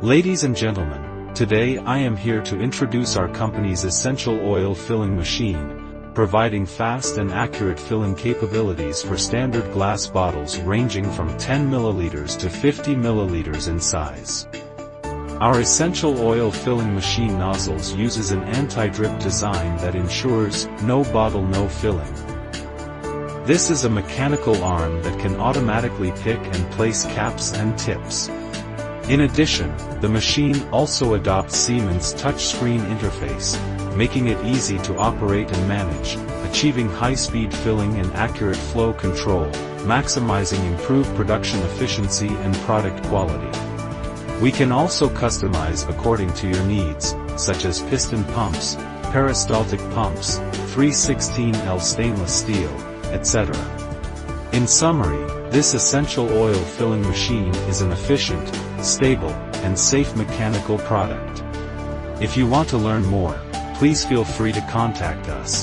Ladies and gentlemen, today I am here to introduce our company's essential oil filling machine, providing fast and accurate filling capabilities for standard glass bottles ranging from 10 milliliters to 50 milliliters in size. Our essential oil filling machine nozzles uses an anti-drip design that ensures no bottle no filling. This is a mechanical arm that can automatically pick and place caps and tips. In addition, the machine also adopts Siemens touchscreen interface, making it easy to operate and manage, achieving high-speed filling and accurate flow control, maximizing improved production efficiency and product quality. We can also customize according to your needs, such as piston pumps, peristaltic pumps, 316L stainless steel, etc. In summary, this essential oil filling machine is an efficient, stable, and safe mechanical product. If you want to learn more, please feel free to contact us.